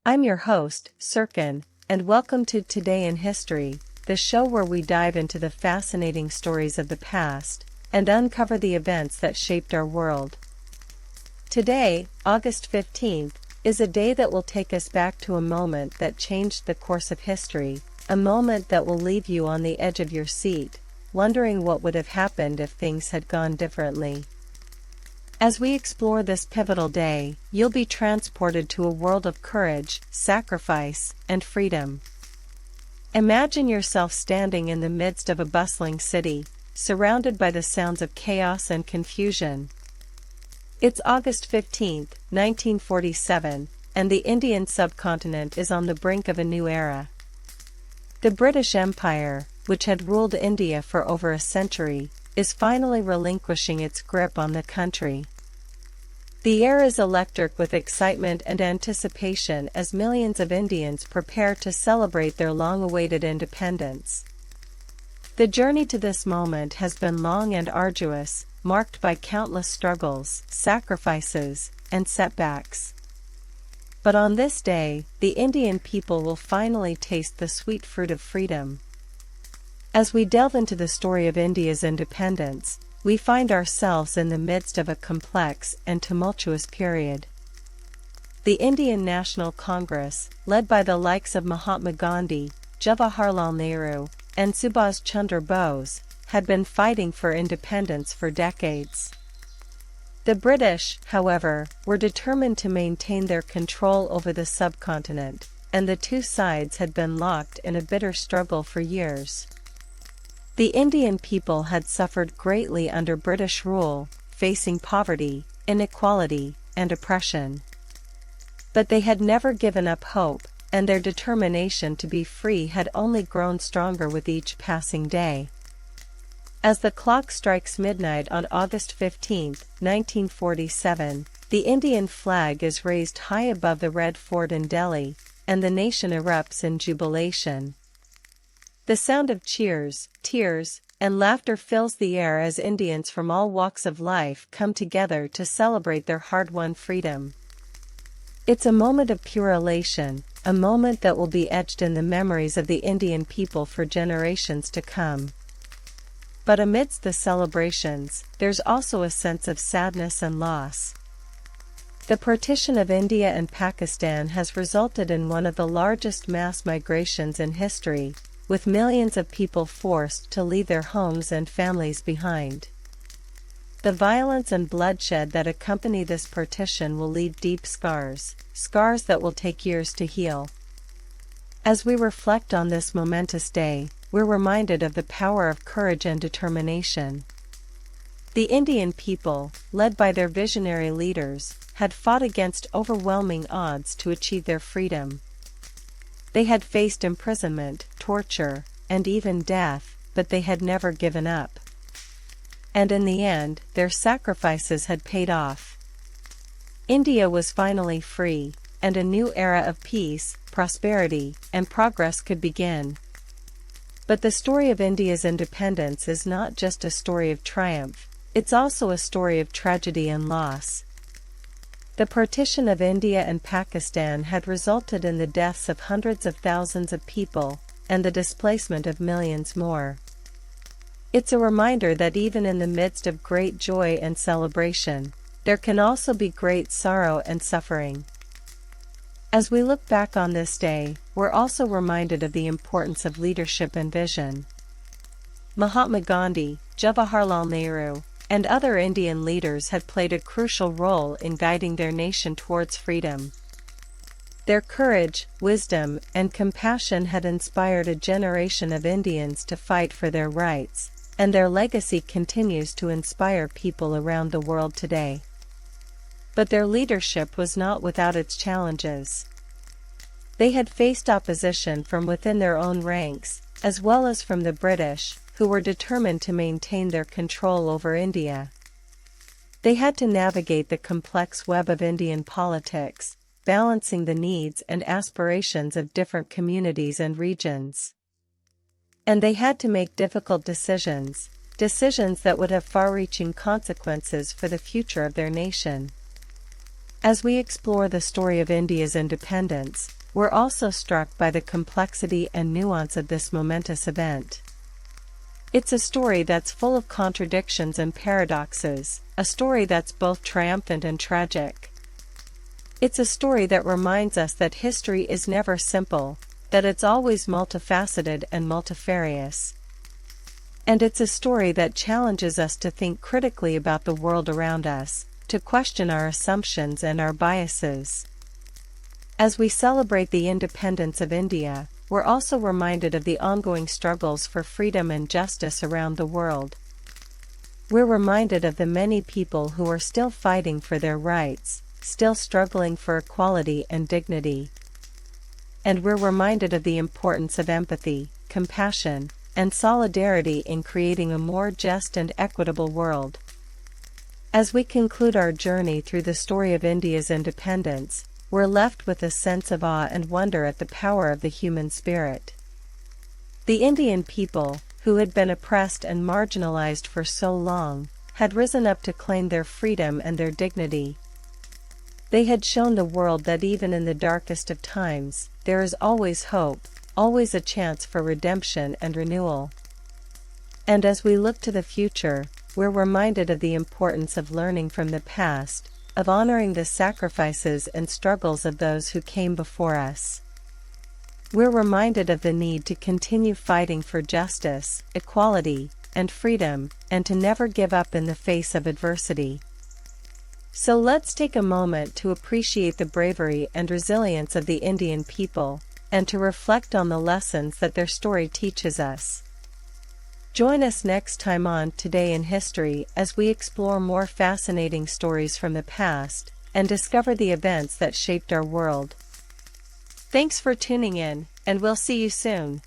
I'm your host, Sirkin, and welcome to Today in History, the show where we dive into the fascinating stories of the past and uncover the events that shaped our world. Today, August 15th, is a day that will take us back to a moment that changed the course of history, a moment that will leave you on the edge of your seat, wondering what would have happened if things had gone differently. As we explore this pivotal day, you'll be transported to a world of courage, sacrifice, and freedom. Imagine yourself standing in the midst of a bustling city, surrounded by the sounds of chaos and confusion. It's August 15th, 1947, and the Indian subcontinent is on the brink of a new era. The British Empire, which had ruled India for over a century, is finally relinquishing its grip on the country. The air is electric with excitement and anticipation as millions of Indians prepare to celebrate their long-awaited independence. The journey to this moment has been long and arduous, marked by countless struggles, sacrifices, and setbacks. But on this day, the Indian people will finally taste the sweet fruit of freedom. As we delve into the story of India's independence, we find ourselves in the midst of a complex and tumultuous period. The Indian National Congress, led by the likes of Mahatma Gandhi, Jawaharlal Nehru, and Subhas Chandra Bose, had been fighting for independence for decades. The British, however, were determined to maintain their control over the subcontinent, and the two sides had been locked in a bitter struggle for years. The Indian people had suffered greatly under British rule, facing poverty, inequality, and oppression. But they had never given up hope, and their determination to be free had only grown stronger with each passing day. As the clock strikes midnight on August 15, 1947, the Indian flag is raised high above the Red Fort in Delhi, and the nation erupts in jubilation. The sound of cheers, tears, and laughter fills the air as Indians from all walks of life come together to celebrate their hard-won freedom. It's a moment of pure elation, a moment that will be etched in the memories of the Indian people for generations to come. But amidst the celebrations, there's also a sense of sadness and loss. The partition of India and Pakistan has resulted in one of the largest mass migrations in history, with millions of people forced to leave their homes and families behind. The violence and bloodshed that accompany this partition will leave deep scars that will take years to heal. As we reflect on this momentous day, we're reminded of the power of courage and determination. The Indian people, led by their visionary leaders, had fought against overwhelming odds to achieve their freedom. They had faced imprisonment, torture, and even death, but they had never given up. And in the end, their sacrifices had paid off. India was finally free, and a new era of peace, prosperity, and progress could begin. But the story of India's independence is not just a story of triumph, it's also a story of tragedy and loss. The partition of India and Pakistan had resulted in the deaths of hundreds of thousands of people, and the displacement of millions more. It's a reminder that even in the midst of great joy and celebration, there can also be great sorrow and suffering. As we look back on this day, we're also reminded of the importance of leadership and vision. Mahatma Gandhi, Jawaharlal Nehru, and other Indian leaders had played a crucial role in guiding their nation towards freedom. Their courage, wisdom, and compassion had inspired a generation of Indians to fight for their rights, and their legacy continues to inspire people around the world today. But their leadership was not without its challenges. They had faced opposition from within their own ranks, as well as from the British, who were determined to maintain their control over India. They had to navigate the complex web of Indian politics, balancing the needs and aspirations of different communities and regions. And they had to make difficult decisions that would have far-reaching consequences for the future of their nation. As we explore the story of India's independence, we're also struck by the complexity and nuance of this momentous event. It's a story that's full of contradictions and paradoxes, a story that's both triumphant and tragic. It's a story that reminds us that history is never simple, that it's always multifaceted and multifarious. And it's a story that challenges us to think critically about the world around us, to question our assumptions and our biases. As we celebrate the independence of India, we're also reminded of the ongoing struggles for freedom and justice around the world. We're reminded of the many people who are still fighting for their rights, still struggling for equality and dignity. And we're reminded of the importance of empathy, compassion, and solidarity in creating a more just and equitable world. As we conclude our journey through the story of India's independence, we're left with a sense of awe and wonder at the power of the human spirit. The Indian people, who had been oppressed and marginalized for so long, had risen up to claim their freedom and their dignity. They had shown the world that even in the darkest of times, there is always hope, always a chance for redemption and renewal. And as we look to the future, we're reminded of the importance of learning from the past, of honoring the sacrifices and struggles of those who came before us. We're reminded of the need to continue fighting for justice, equality, and freedom, and to never give up in the face of adversity. So let's take a moment to appreciate the bravery and resilience of the Indian people, and to reflect on the lessons that their story teaches us. Join us next time on Today in History as we explore more fascinating stories from the past, and discover the events that shaped our world. Thanks for tuning in, and we'll see you soon.